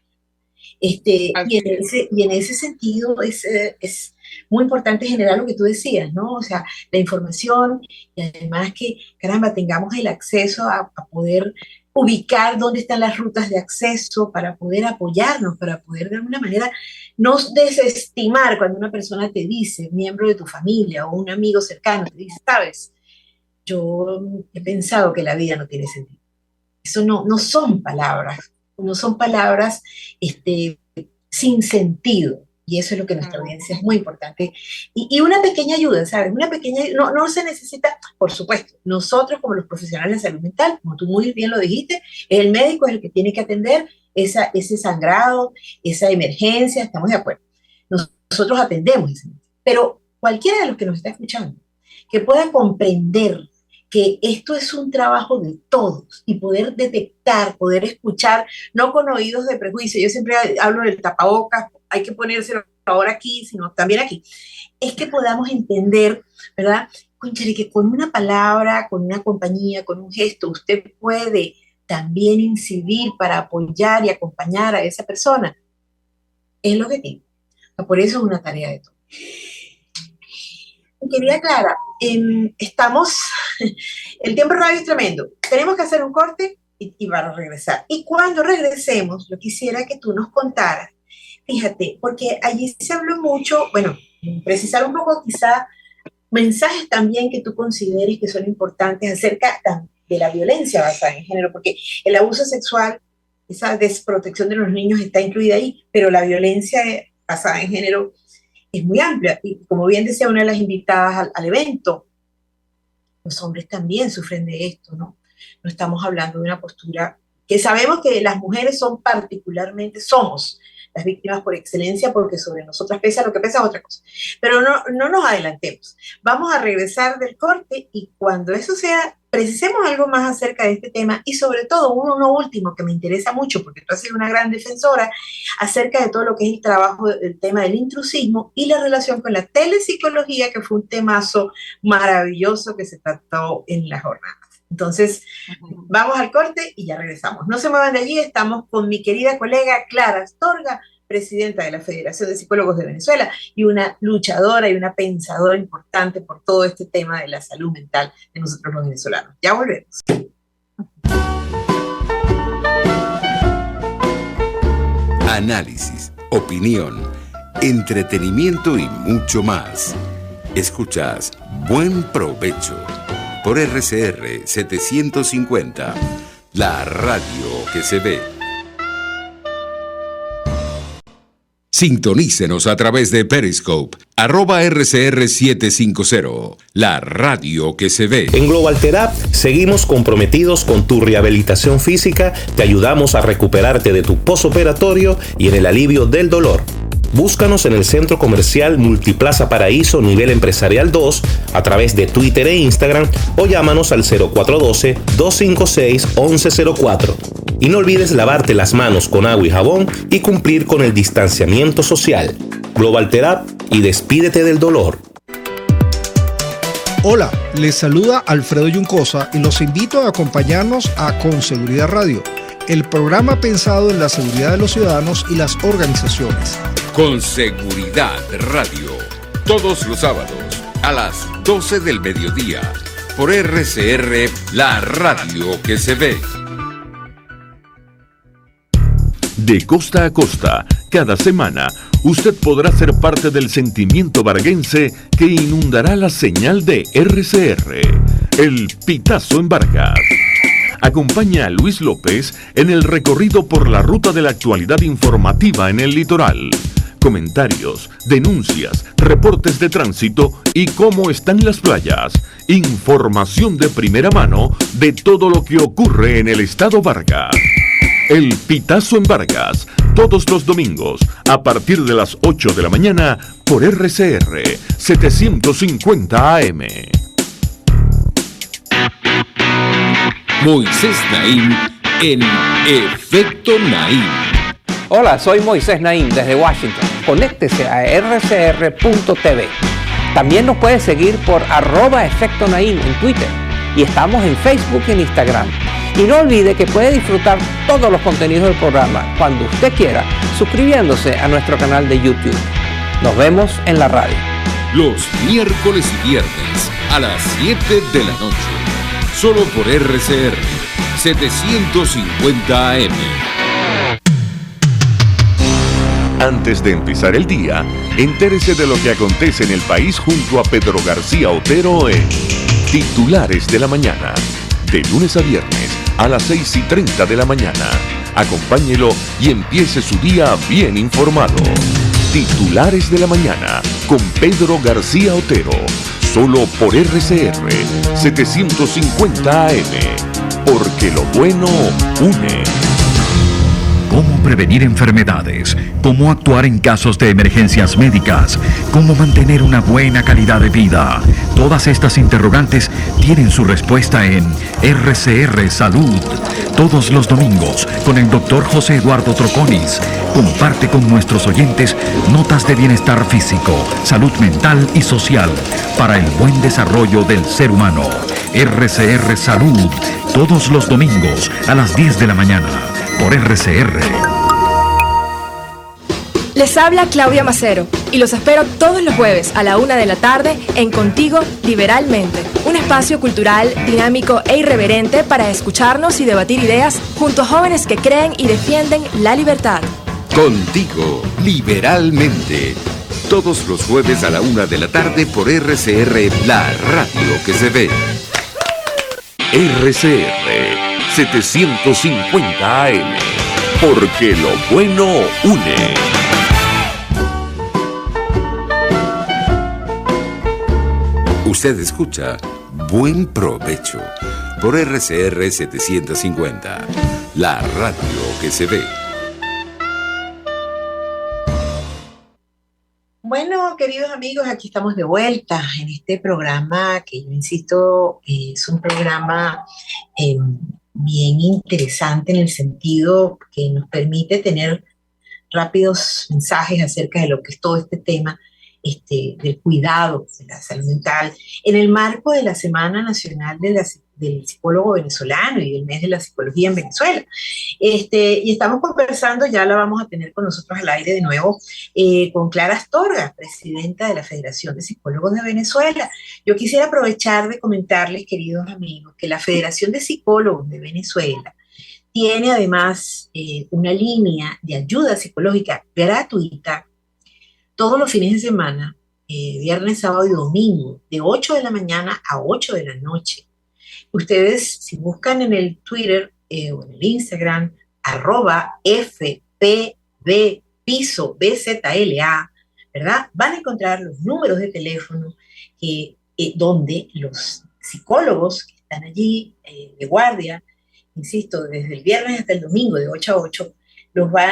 Y, Así en es. ese sentido es muy importante generar lo que tú decías, ¿no? O sea, la información y además que, caramba, tengamos el acceso a poder ubicar dónde están las rutas de acceso para poder apoyarnos, para poder de alguna manera no desestimar cuando una persona te dice, miembro de tu familia o un amigo cercano, te dice, sabes, yo he pensado que la vida no tiene sentido. Eso no son palabras, no son palabras sin sentido. Y eso es lo que nuestra No, audiencia es muy importante. Y una pequeña ayuda, ¿sabes? Una pequeña, no se necesita, por supuesto, nosotros como los profesionales de salud mental, como tú muy bien lo dijiste, el médico es el que tiene que atender ese sangrado, esa emergencia, estamos de acuerdo. Nosotros atendemos ese. Pero cualquiera de los que nos está escuchando, que pueda comprender que esto es un trabajo de todos y poder detectar, poder escuchar, no con oídos de prejuicio. Yo siempre hablo del tapabocas, hay que ponérselo ahora aquí, sino también aquí. Es que podamos entender, ¿verdad? Conchale, que con una palabra, con una compañía, con un gesto, usted puede también incidir para apoyar y acompañar a esa persona. Es lo que tiene. Por eso es una tarea de todos. Querida Clara, estamos, el tiempo radio es tremendo. Tenemos que hacer un corte y para regresar. Y cuando regresemos, yo quisiera que tú nos contaras, fíjate, porque allí se habló mucho, bueno, precisar un poco quizá mensajes también que tú consideres que son importantes acerca de la violencia basada en género, porque el abuso sexual, esa desprotección de los niños está incluida ahí, pero la violencia basada en género es muy amplia. Y como bien decía una de las invitadas al evento, los hombres también sufren de esto, ¿no? No estamos hablando de una postura que sabemos que las mujeres son particularmente, somos las víctimas por excelencia porque sobre nosotras pesa lo que pesa otra cosa. Pero no nos adelantemos. Vamos a regresar del corte y cuando eso sea precisemos algo más acerca de este tema y sobre todo uno último que me interesa mucho porque tú has sido una gran defensora acerca de todo lo que es el trabajo del tema del intrusismo y la relación con la telepsicología, que fue un temazo maravilloso que se trató en la jornada. Entonces, vamos al corte y ya regresamos. No se muevan de allí, estamos con mi querida colega Clara Astorga, presidenta de la Federación de Psicólogos de Venezuela y una luchadora y una pensadora importante por todo este tema de la salud mental de nosotros los venezolanos. Ya volvemos. Análisis, opinión, entretenimiento y mucho más. Escuchas Buen Provecho por RCR 750, la radio que se ve. Sintonícenos a través de Periscope, @RCR750, la radio que se ve. En Global Therapy seguimos comprometidos con tu rehabilitación física, te ayudamos a recuperarte de tu postoperatorio y en el alivio del dolor. Búscanos en el Centro Comercial Multiplaza Paraíso Nivel Empresarial 2 a través de Twitter e Instagram o llámanos al 0412-256-1104. Y no olvides lavarte las manos con agua y jabón y cumplir con el distanciamiento social. Global Therapy y despídete del dolor. Hola, les saluda Alfredo Yuncosa y los invito a acompañarnos a Con Seguridad Radio, el programa pensado en la seguridad de los ciudadanos y las organizaciones. Con Seguridad Radio, todos los sábados a las 12 del mediodía, por RCR, la radio que se ve. De costa a costa, cada semana, usted podrá ser parte del sentimiento varguense que inundará la señal de RCR, el Pitazo en Vargas. Acompaña a Luis López en el recorrido por la ruta de la actualidad informativa en el litoral. Comentarios, denuncias, reportes de tránsito y cómo están las playas. Información de primera mano de todo lo que ocurre en el estado Vargas. El Pitazo en Vargas, todos los domingos, a partir de las 8 de la mañana, por RCR 750 AM. Moisés Naim en Efecto Naim. Hola, soy Moisés Naim desde Washington. Conéctese a rcr.tv. También nos puede seguir por @Efecto Naim en Twitter. Y estamos en Facebook y en Instagram. Y no olvide que puede disfrutar todos los contenidos del programa cuando usted quiera, suscribiéndose a nuestro canal de YouTube. Nos vemos en la radio. Los miércoles y viernes a las 7 de la noche. Solo por RCR 750 AM. Antes de empezar el día, entérese de lo que acontece en el país junto a Pedro García Otero en Titulares de la Mañana. De lunes a viernes a las 6:30 de la mañana. Acompáñelo y empiece su día bien informado. Titulares de la Mañana con Pedro García Otero. Solo por RCR 750 AM. Porque lo bueno une. Cómo prevenir enfermedades, cómo actuar en casos de emergencias médicas, cómo mantener una buena calidad de vida. Todas estas interrogantes tienen su respuesta en RCR Salud. Todos los domingos con el Dr. José Eduardo Troconis. Comparte con nuestros oyentes notas de bienestar físico, salud mental y social para el buen desarrollo del ser humano. RCR Salud. Todos los domingos a las 10 de la mañana. Por RCR. Les habla Claudia Macero y los espero todos los jueves a la 1 de la tarde en Contigo Liberalmente, un espacio cultural, dinámico e irreverente para escucharnos y debatir ideas junto a jóvenes que creen y defienden la libertad. Contigo Liberalmente. Todos los jueves a la 1 de la tarde por RCR, la radio que se ve. RCR 750 AM. Porque lo bueno une. Usted escucha Buen Provecho por RCR 750, la radio que se ve. Bueno, queridos amigos, aquí estamos de vuelta en este programa que yo insisto es un programa bien interesante en el sentido que nos permite tener rápidos mensajes acerca de lo que es todo este tema del cuidado de la salud mental en el marco de la Semana Nacional del Psicólogo Venezolano y del Mes de la Psicología en Venezuela. Y estamos conversando, ya la vamos a tener con nosotros al aire de nuevo, con Clara Astorga, presidenta de la Federación de Psicólogos de Venezuela. Yo quisiera aprovechar de comentarles, queridos amigos, que la Federación de Psicólogos de Venezuela tiene además una línea de ayuda psicológica gratuita todos los fines de semana, viernes, sábado y domingo, de 8 de la mañana a 8 de la noche. Ustedes, si buscan en el Twitter o en el Instagram, @FPB_BZLA, ¿verdad? Van a encontrar los números de teléfono donde los psicólogos que están allí de guardia, insisto, desde el viernes hasta el domingo de 8 a 8,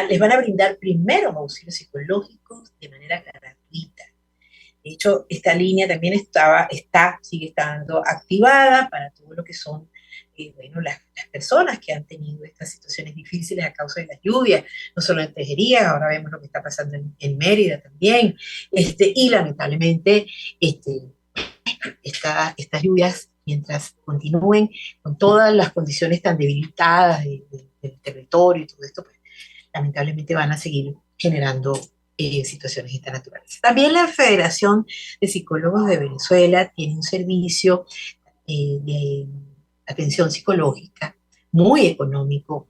les van a brindar primero auxilios psicológicos de manera gratuita. De hecho, esta línea también sigue estando activada para todo lo que son las personas que han tenido estas situaciones difíciles a causa de las lluvias, no solo en Tejería, ahora vemos lo que está pasando en Mérida también, y lamentablemente estas lluvias, mientras continúen con todas las condiciones tan debilitadas del territorio y todo esto, pues, lamentablemente van a seguir generando situaciones de esta naturaleza. También la Federación de Psicólogos de Venezuela tiene un servicio de atención psicológica muy económico,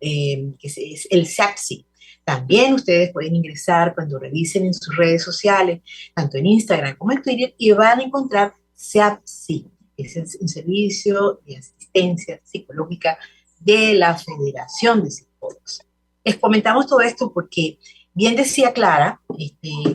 que es el SAPSI. También ustedes pueden ingresar cuando revisen en sus redes sociales, tanto en Instagram como en Twitter, y van a encontrar SAPSI. Es un servicio de asistencia psicológica de la Federación de Psicólogos. Les comentamos todo esto porque bien decía Clara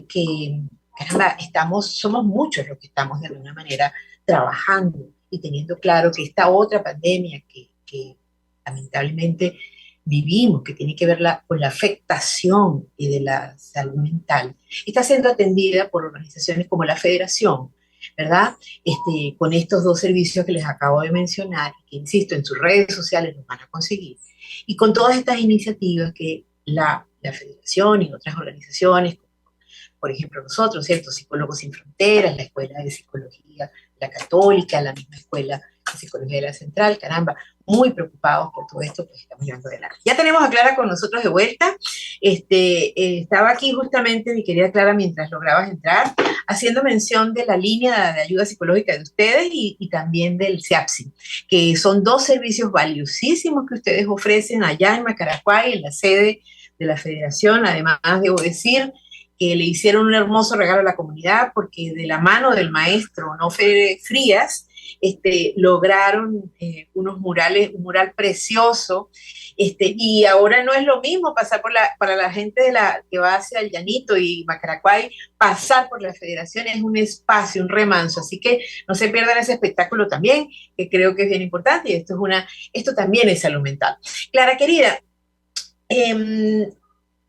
que, caramba, somos muchos los que estamos de alguna manera trabajando y teniendo claro que esta otra pandemia que lamentablemente vivimos, que tiene que ver con la afectación de la salud mental, está siendo atendida por organizaciones como la Federación, ¿verdad? Con estos dos servicios que les acabo de mencionar, que insisto, en sus redes sociales los van a conseguir, y con todas estas iniciativas que la Federación y otras organizaciones, por ejemplo nosotros, ¿cierto? Psicólogos Sin Fronteras, la Escuela de Psicología, la Católica, la misma Escuela de Psicología de la Central, caramba, muy preocupados por todo esto, pues estamos llevando adelante. Ya tenemos a Clara con nosotros de vuelta. Estaba aquí justamente mi querida Clara mientras lograbas entrar, haciendo mención de la línea de ayuda psicológica de ustedes y también del SIAPSI, que son dos servicios valiosísimos que ustedes ofrecen allá en Macaracuay, en la sede de la Federación. Además, debo decir que le hicieron un hermoso regalo a la comunidad porque de la mano del maestro Onofre Frías, lograron unos murales, un mural precioso, y ahora no es lo mismo pasar para la gente que va hacia el Llanito y Macaracuay, pasar por la Federación es un espacio, un remanso, así que no se pierdan ese espectáculo también, que creo que es bien importante, y esto también es salud mental. Clara, querida,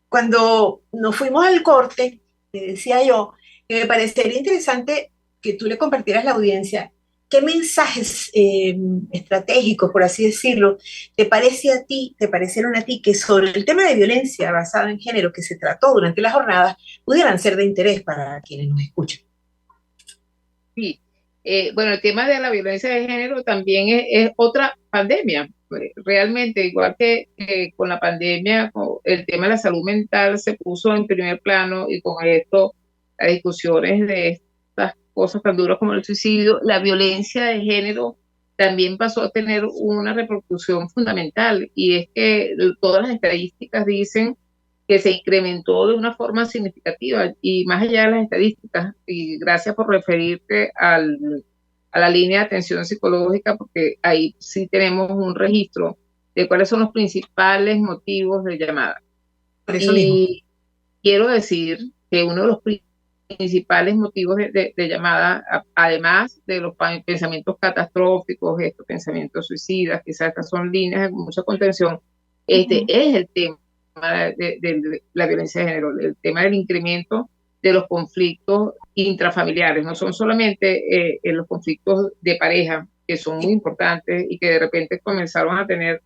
cuando nos fuimos al corte, te decía yo que me parecería interesante que tú le compartieras a la audiencia qué mensajes estratégicos, por así decirlo, te parecieron a ti que sobre el tema de violencia basada en género que se trató durante las jornadas pudieran ser de interés para quienes nos escuchan. Sí, bueno, el tema de la violencia de género también es otra pandemia. Realmente, igual que con la pandemia, el tema de la salud mental se puso en primer plano, y con esto las discusiones de estas cosas tan duras como el suicidio, la violencia de género también pasó a tener una repercusión fundamental, y es que todas las estadísticas dicen que se incrementó de una forma significativa, y más allá de las estadísticas, y gracias por referirte a la línea de atención psicológica, porque ahí sí tenemos un registro de cuáles son los principales motivos de llamada. Por eso mismo. Quiero decir que uno de los principales motivos de llamada, además de los pensamientos catastróficos, estos pensamientos suicidas, quizás estas son líneas de mucha contención, es el tema de la violencia de género, el tema del incremento de los conflictos intrafamiliares. No son solamente los conflictos de pareja, que son muy importantes y que de repente comenzaron a tener,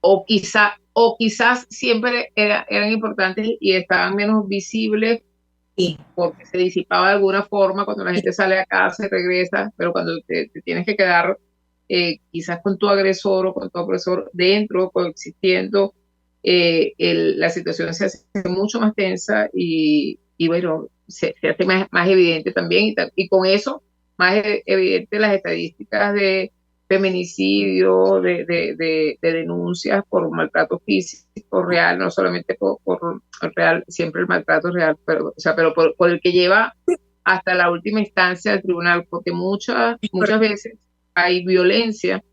o quizás siempre eran importantes y estaban menos visibles porque se disipaba de alguna forma cuando la gente sale a casa y regresa, pero cuando te tienes que quedar quizás con tu agresor o con tu opresor dentro, coexistiendo, la situación se hace mucho más tensa y bueno, se hace más evidente también, y con eso más evidente las estadísticas de feminicidio, de denuncias por maltrato físico real, no solamente por real, siempre el maltrato real, pero por el que lleva hasta la última instancia del tribunal, porque muchas veces hay violencia,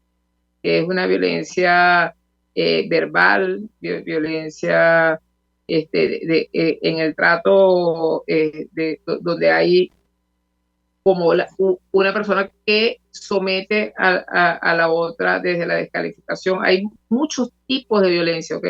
que es una violencia verbal, violencia en el trato donde hay como una persona que somete a la otra desde la descalificación. Hay muchos tipos de violencia, ¿ok?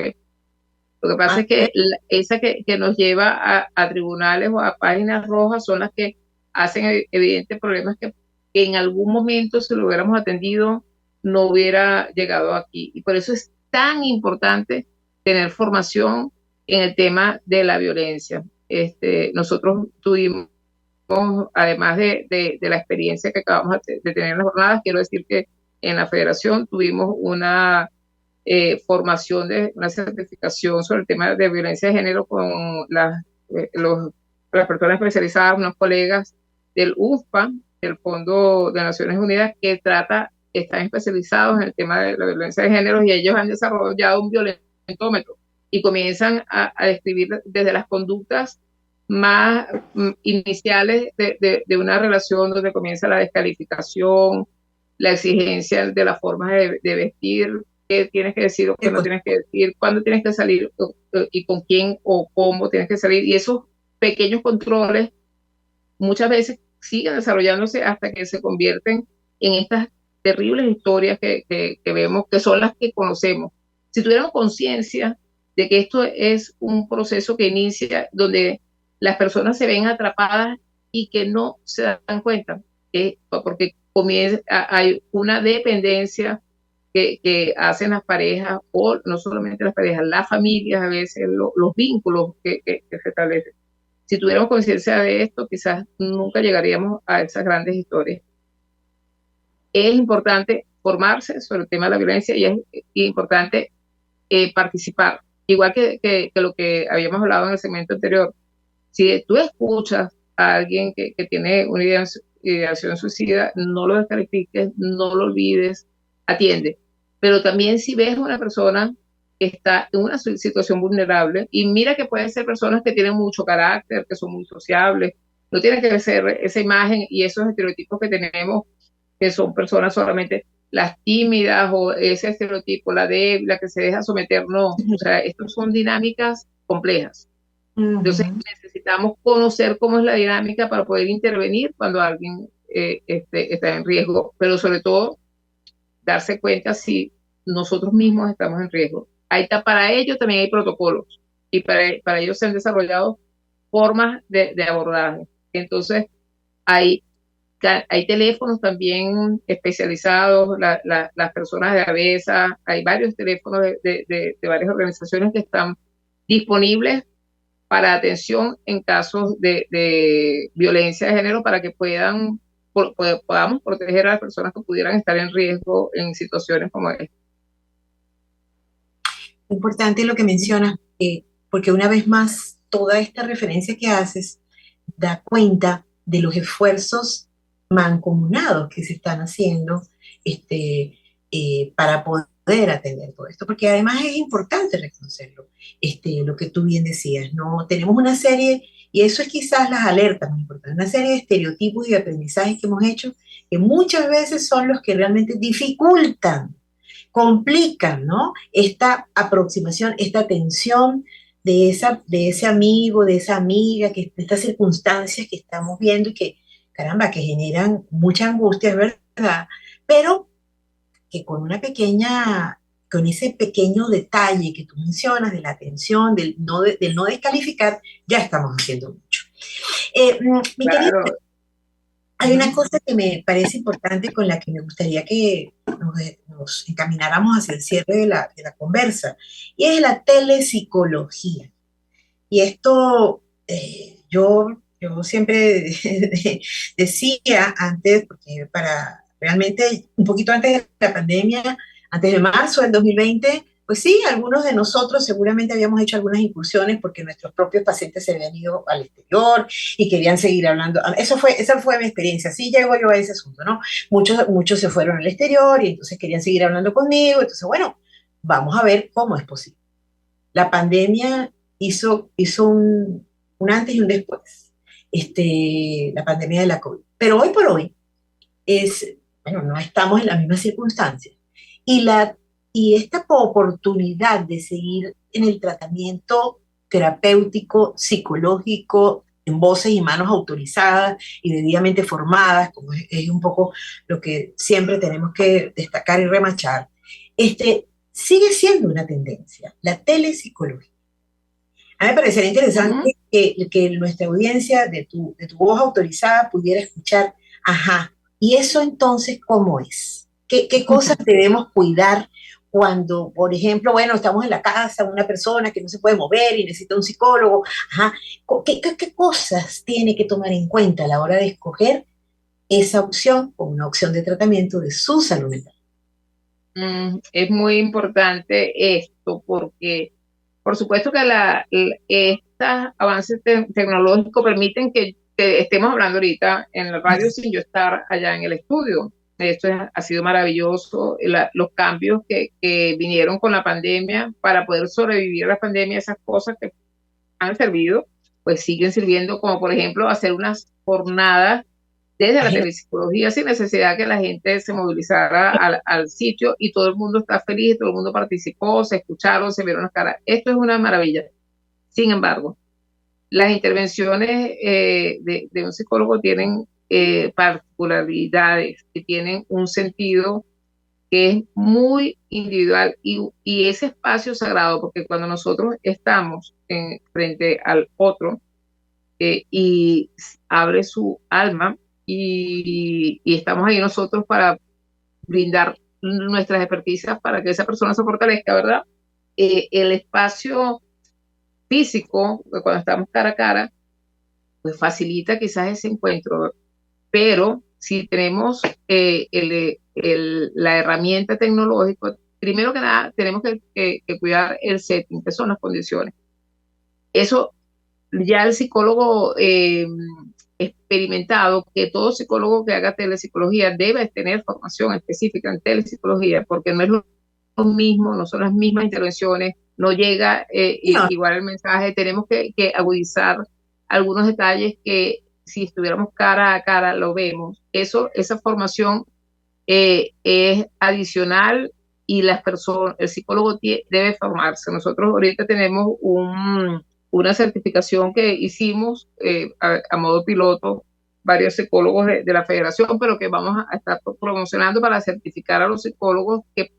Lo que pasa es que esa que nos lleva a tribunales o a páginas rojas son las que hacen evidentes problemas que en algún momento, si lo hubiéramos atendido, no hubiera llegado aquí. Y por eso es tan importante tener formación en el tema de la violencia. Nosotros tuvimos, además de la experiencia que acabamos de tener en las jornadas, quiero decir que en la federación tuvimos una formación de una certificación sobre el tema de violencia de género con las personas especializadas, unos colegas del UFPA, del Fondo de Naciones Unidas, que están especializados en el tema de la violencia de género, y ellos han desarrollado un violentómetro y comienzan a describir desde las conductas más iniciales de una relación, donde comienza la descalificación, la exigencia de las formas de vestir, qué tienes que decir o qué no tienes que decir, cuándo tienes que salir y con quién o cómo tienes que salir. Y esos pequeños controles muchas veces siguen desarrollándose hasta que se convierten en estas terribles historias que vemos, que son las que conocemos. Si tuviéramos conciencia de que esto es un proceso que inicia donde las personas se ven atrapadas y que no se dan cuenta, porque hay una dependencia que hacen las parejas, o no solamente las parejas, las familias, a veces los vínculos que se establecen. Si tuviéramos conciencia de esto, quizás nunca llegaríamos a esas grandes historias. Es importante formarse sobre el tema de la violencia y es importante participar, igual que lo que habíamos hablado en el segmento anterior. Si tú escuchas a alguien que tiene una ideación suicida, no lo descalifiques, no lo olvides, atiende. Pero también si ves a una persona que está en una situación vulnerable, y mira que pueden ser personas que tienen mucho carácter, que son muy sociables, no tiene que ser esa imagen y esos estereotipos que tenemos, que son personas solamente las tímidas, o ese estereotipo, la débil, la que se deja someter, no. O sea, estas son dinámicas complejas. Entonces necesitamos conocer cómo es la dinámica para poder intervenir cuando alguien está en riesgo, pero sobre todo darse cuenta si nosotros mismos estamos en riesgo. Para ello también hay protocolos, y para ello se han desarrollado formas de abordaje. Entonces hay teléfonos también especializados, las personas de ABESA, hay varios teléfonos de varias organizaciones que están disponibles para atención en casos de violencia de género, para que podamos proteger a las personas que pudieran estar en riesgo en situaciones como esta. Importante lo que mencionas, porque una vez más, toda esta referencia que haces da cuenta de los esfuerzos mancomunados que se están haciendo para poder atender todo esto, porque además es importante reconocerlo, lo que tú bien decías, ¿no? Tenemos una serie, y eso es quizás las alertas más importantes, una serie de estereotipos y de aprendizajes que hemos hecho, que muchas veces son los que realmente dificultan, complican, ¿no? Esta aproximación, esta atención de ese amigo, de esa amiga, de estas circunstancias que estamos viendo y que, caramba, que generan mucha angustia, es verdad, pero que con ese pequeño detalle que tú mencionas de la atención, del no descalificar, ya estamos haciendo mucho. Mi querida, Claro. hay una cosa que me parece importante con la que me gustaría que nos encamináramos hacia el cierre de la conversa, y es la telepsicología. Y esto yo siempre decía antes, porque para realmente un poquito antes de la pandemia, antes de marzo del 2020, pues sí, algunos de nosotros seguramente habíamos hecho algunas incursiones porque nuestros propios pacientes se habían ido al exterior y querían seguir hablando. Esa fue mi experiencia, así llego yo a ese asunto, ¿no? Muchos se fueron al exterior y entonces querían seguir hablando conmigo, entonces bueno, vamos a ver cómo es posible. La pandemia hizo un antes y un después, la pandemia de la COVID. Pero hoy por hoy bueno, no estamos en las mismas circunstancias. Y, y esta oportunidad de seguir en el tratamiento terapéutico, psicológico, en voces y manos autorizadas y debidamente formadas, como es un poco lo que siempre tenemos que destacar y remachar, sigue siendo una tendencia, la telepsicología. A mí me parecería interesante que nuestra audiencia de tu voz autorizada pudiera escuchar, ajá, ¿y eso entonces cómo es? ¿Qué cosas debemos cuidar cuando, por ejemplo, bueno, estamos en la casa, una persona que no se puede mover y necesita un psicólogo? Ajá, ¿qué cosas tiene que tomar en cuenta a la hora de escoger esa opción como una opción de tratamiento de su salud mental? Es muy importante esto porque, por supuesto que estos avances tecnológicos permiten que estemos hablando ahorita en la radio sin yo estar allá en el estudio. Esto ha sido maravilloso, los cambios que vinieron con la pandemia para poder sobrevivir a la pandemia, esas cosas que han servido, pues siguen sirviendo, como por ejemplo hacer unas jornadas desde la telepsicología sin necesidad que la gente se movilizara al sitio y todo el mundo está feliz, todo el mundo participó, se escucharon, se vieron las caras. Esto es una maravilla. Sin embargo, las intervenciones de un psicólogo tienen particularidades que tienen un sentido que es muy individual y ese espacio sagrado, porque cuando nosotros estamos frente al otro y abre su alma y estamos ahí nosotros para brindar nuestras experticias para que esa persona se fortalezca, ¿verdad? El espacio físico, cuando estamos cara a cara, pues facilita quizás ese encuentro, pero si tenemos la herramienta tecnológica, primero que nada tenemos que cuidar el setting, que son las condiciones. Eso ya el psicólogo experimentado, que todo psicólogo que haga telepsicología debe tener formación específica en telepsicología, porque no es lo mismo, no son las mismas intervenciones, no llega igual el mensaje, tenemos que agudizar algunos detalles que si estuviéramos cara a cara lo vemos. Esa formación es adicional y el psicólogo debe formarse. Nosotros ahorita tenemos una certificación que hicimos a modo piloto, varios psicólogos de la federación, pero que vamos a estar promocionando para certificar a los psicólogos que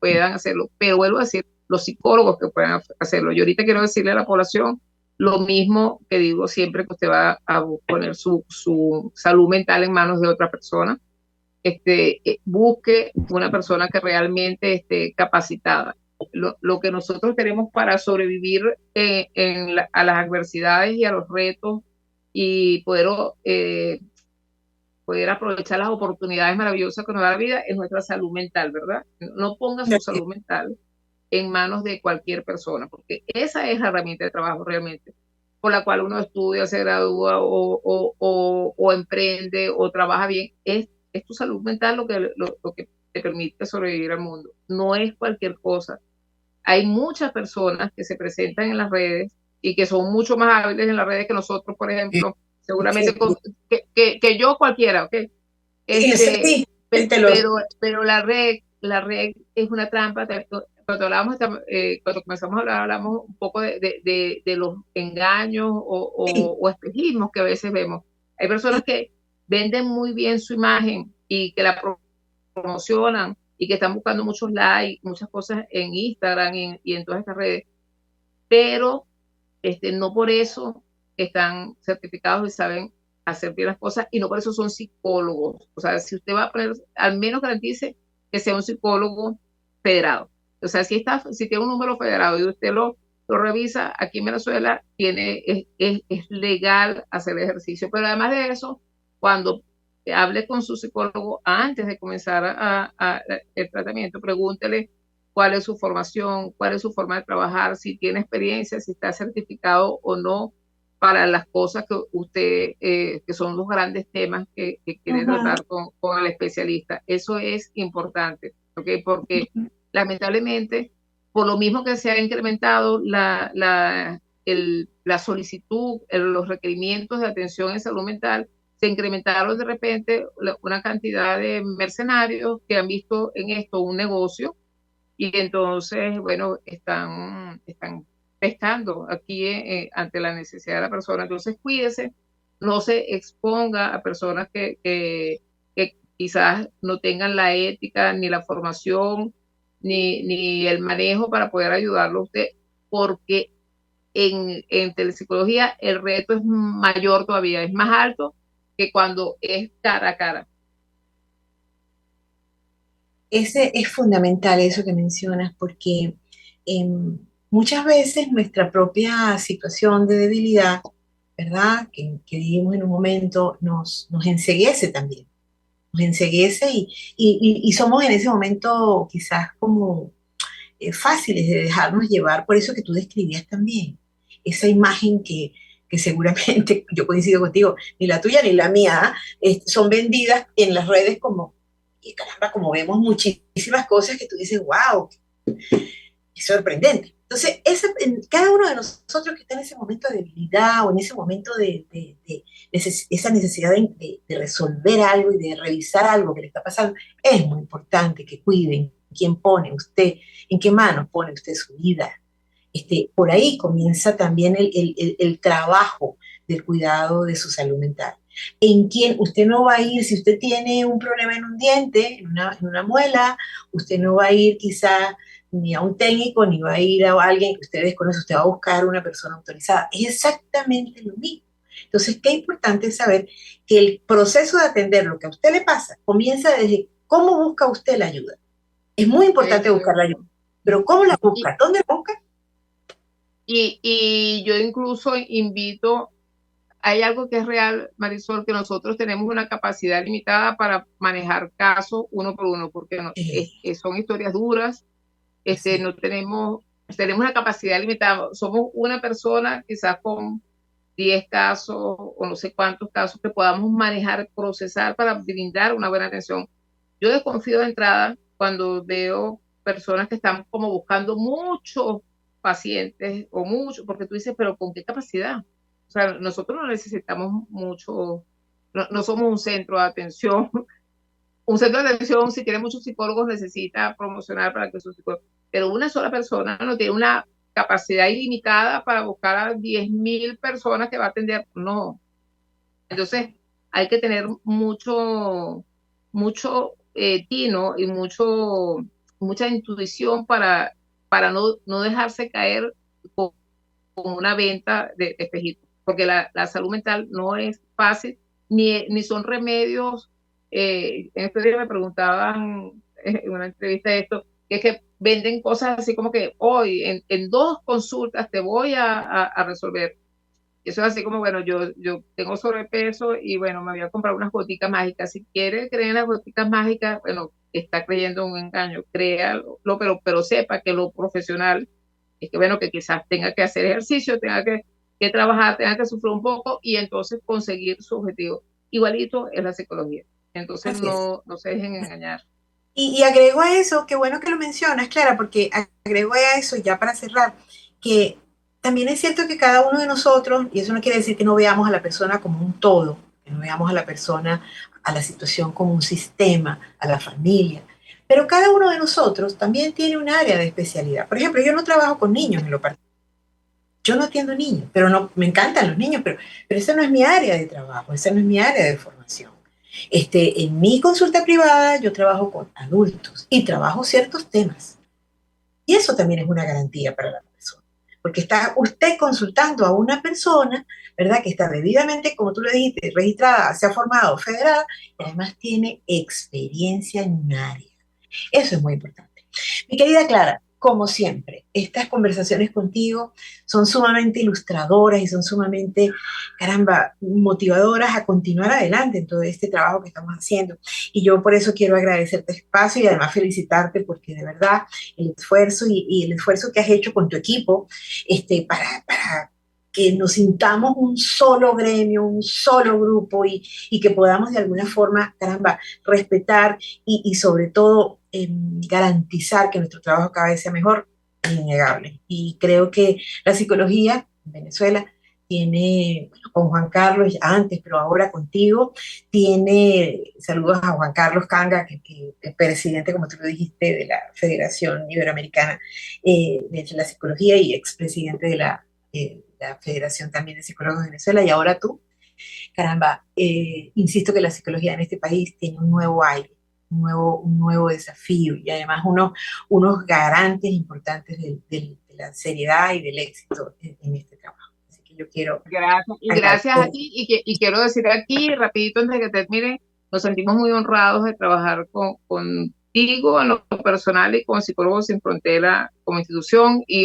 puedan hacerlo. Pero vuelvo a decir, los psicólogos que puedan hacerlo. Yo ahorita quiero decirle a la población lo mismo que digo siempre, que usted va a poner su salud mental en manos de otra persona. Busque una persona que realmente esté capacitada. Lo que nosotros tenemos para sobrevivir a las adversidades y a los retos y poder aprovechar las oportunidades maravillosas que nos da la vida es nuestra salud mental, ¿verdad? No ponga su salud mental en manos de cualquier persona, porque esa es la herramienta de trabajo realmente, por la cual uno estudia, se gradúa o emprende o trabaja bien. Es tu salud mental lo que te permite sobrevivir al mundo, no es cualquier cosa. Hay muchas personas que se presentan en las redes y que son mucho más hábiles en las redes que nosotros, por ejemplo, seguramente que yo cualquiera, ¿ok? Pero la red es una trampa. Cuando comenzamos a hablar, hablamos un poco de los engaños o espejismos que a veces vemos. Hay personas que venden muy bien su imagen y que la promocionan y que están buscando muchos likes, muchas cosas en Instagram y en todas estas redes, pero no por eso están certificados y saben hacer bien las cosas y no por eso son psicólogos. O sea, si usted va a poner, al menos garantice que sea un psicólogo federado. O sea, si tiene un número federado y usted lo revisa, aquí en Venezuela es legal hacer el ejercicio. Pero además de eso, cuando hable con su psicólogo antes de comenzar el tratamiento, pregúntele cuál es su formación, cuál es su forma de trabajar, si tiene experiencia, si está certificado o no para las cosas que usted, que son los grandes temas que quiere tratar con el especialista. Eso es importante, ¿okay? Porque lamentablemente, por lo mismo que se ha incrementado la solicitud, los requerimientos de atención en salud mental, se incrementaron de repente una cantidad de mercenarios que han visto en esto un negocio y entonces, bueno, están pescando aquí ante la necesidad de la persona. Entonces, cuídese, no se exponga a personas que quizás no tengan la ética ni la formación ni el manejo para poder ayudarlo a usted, porque en telepsicología el reto es mayor todavía, es más alto que cuando es cara a cara. Ese es fundamental eso que mencionas, porque muchas veces nuestra propia situación de debilidad, ¿verdad? Que vivimos en un momento, nos enceguece también, nos enceguece y somos en ese momento quizás como fáciles de dejarnos llevar por eso que tú describías también, esa imagen que seguramente, yo coincido contigo, ni la tuya ni la mía, son vendidas en las redes como, y caramba, como vemos muchísimas cosas que tú dices, wow, es sorprendente. Entonces, cada uno de nosotros que está en ese momento de debilidad o en ese momento de esa necesidad de resolver algo y de revisar algo que le está pasando, es muy importante que cuiden quién pone usted, en qué manos pone usted su vida. Por ahí comienza también el trabajo del cuidado de su salud mental. En quién usted no va a ir, si usted tiene un problema en un diente, en una muela, usted no va a ir quizá ni a un técnico, ni va a ir a alguien que usted desconoce, usted va a buscar una persona autorizada. Es exactamente lo mismo. Entonces, qué importante es saber que el proceso de atender lo que a usted le pasa comienza desde cómo busca usted la ayuda. Es muy importante buscar la ayuda, pero ¿cómo la busca? ¿Dónde la busca? Y yo incluso invito, hay algo que es real, Marisol, que nosotros tenemos una capacidad limitada para manejar casos uno por uno, porque son historias duras, no tenemos una capacidad limitada, somos una persona quizás con 10 casos o no sé cuántos casos que podamos manejar, procesar para brindar una buena atención. Yo desconfío de entrada cuando veo personas que están como buscando muchos pacientes o mucho, porque tú dices, pero ¿con qué capacidad? O sea, nosotros no necesitamos mucho, no somos un centro de atención. Un centro de atención, si tiene muchos psicólogos, necesita promocionar para que sus psicólogos, pero una sola persona no tiene una capacidad ilimitada para buscar a 10,000 personas que va a atender, no. Entonces, hay que tener mucho tino y mucha intuición para no dejarse caer con una venta de espejitos, porque la salud mental no es fácil, ni son remedios. En este día me preguntaban en una entrevista esto, que es que venden cosas así como que hoy en 2 consultas te voy a resolver. Eso es así como, bueno, yo tengo sobrepeso y bueno, me voy a comprar unas goticas mágicas. Si quiere creer en las goticas mágicas, bueno, está creyendo en un engaño, créalo, pero sepa que lo profesional es que, bueno, que quizás tenga que hacer ejercicio, tenga que trabajar, tenga que sufrir un poco y entonces conseguir su objetivo. Igualito es la psicología. Entonces no se dejen engañar. Y agrego a eso, qué bueno que lo mencionas, Clara, porque agrego a eso, ya para cerrar, que también es cierto que cada uno de nosotros, y eso no quiere decir que no veamos a la persona como un todo, que no veamos a la persona, a la situación como un sistema, a la familia, pero cada uno de nosotros también tiene un área de especialidad. Por ejemplo, yo no trabajo con niños en lo particular. Yo no atiendo niños, pero no, me encantan los niños, pero esa no es mi área de trabajo, esa no es mi área de formación. En mi consulta privada yo trabajo con adultos y trabajo ciertos temas. Y eso también es una garantía para la persona. porque está usted consultando a una persona, ¿verdad?, que está debidamente, como tú lo dijiste, registrada, se ha formado, federada, y además tiene experiencia en un área. Eso es muy importante. Mi querida Clara, como siempre, estas conversaciones contigo son sumamente ilustradoras y son sumamente, caramba, motivadoras a continuar adelante en todo este trabajo que estamos haciendo. Y yo por eso quiero agradecerte espacio y además felicitarte porque de verdad el esfuerzo y el esfuerzo que has hecho con tu equipo para que nos sintamos un solo gremio, un solo grupo y que podamos de alguna forma, caramba, respetar y sobre todo garantizar que nuestro trabajo cada vez sea mejor, es innegable. Y creo que la psicología en Venezuela tiene, bueno, con Juan Carlos antes, pero ahora contigo, tiene, saludos a Juan Carlos Canga, que es presidente, como tú lo dijiste, de la Federación Iberoamericana de la Psicología y expresidente de la Federación también de Psicólogos de Venezuela, y ahora tú, caramba, insisto que la psicología en este país tiene un nuevo aire, un nuevo desafío y además unos garantes importantes de la seriedad y del éxito en este trabajo. Así que yo quiero... Gracias a ti y quiero decir aquí, rapidito antes de que termine, nos sentimos muy honrados de trabajar contigo en lo personal y con Psicólogos Sin Frontera como institución y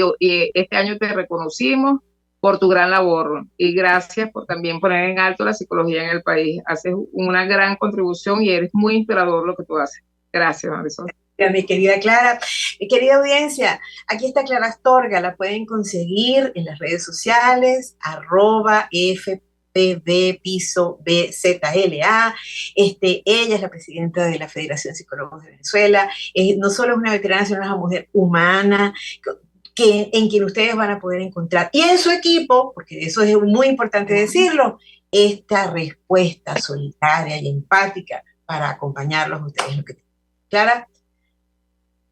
este año te reconocimos por tu gran labor y gracias por también poner en alto la psicología en el país. Haces una gran contribución y eres muy inspirador lo que tú haces. Gracias, Marisol. Mi querida Clara, mi querida audiencia, aquí está Clara Astorga, la pueden conseguir en las redes sociales, @FPB_BZLA. Ella es la presidenta de la Federación de Psicólogos de Venezuela. No solo es una veterana, sino una mujer humana, en quien ustedes van a poder encontrar, y en su equipo, porque eso es muy importante decirlo, esta respuesta solidaria y empática para acompañarlos a ustedes. Clara,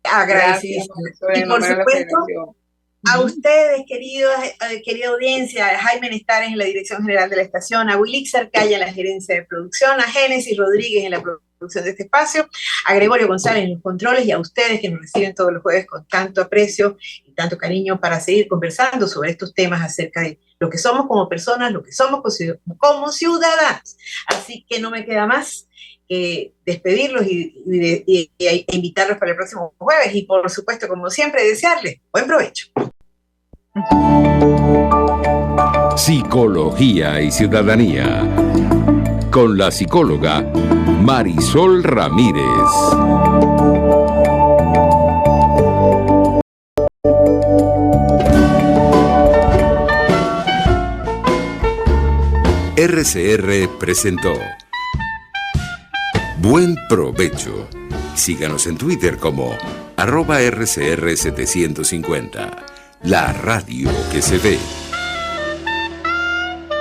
agradecida. Y por supuesto, a ustedes, querida audiencia, a Jaime Nestares en la dirección general de la estación, a Willy Cercaya en la gerencia de producción, a Génesis Rodríguez en la producción de este espacio, a Gregorio González en los controles y a ustedes que nos reciben todos los jueves con tanto aprecio y tanto cariño para seguir conversando sobre estos temas acerca de lo que somos como personas, lo que somos como ciudadanos. Así que no me queda más que despedirlos e invitarlos para el próximo jueves y por supuesto, como siempre, desearles buen provecho. Psicología y ciudadanía con la psicóloga Marisol Ramírez. RCR presentó Buen Provecho. Síganos en Twitter como @RCR750. La radio que se ve.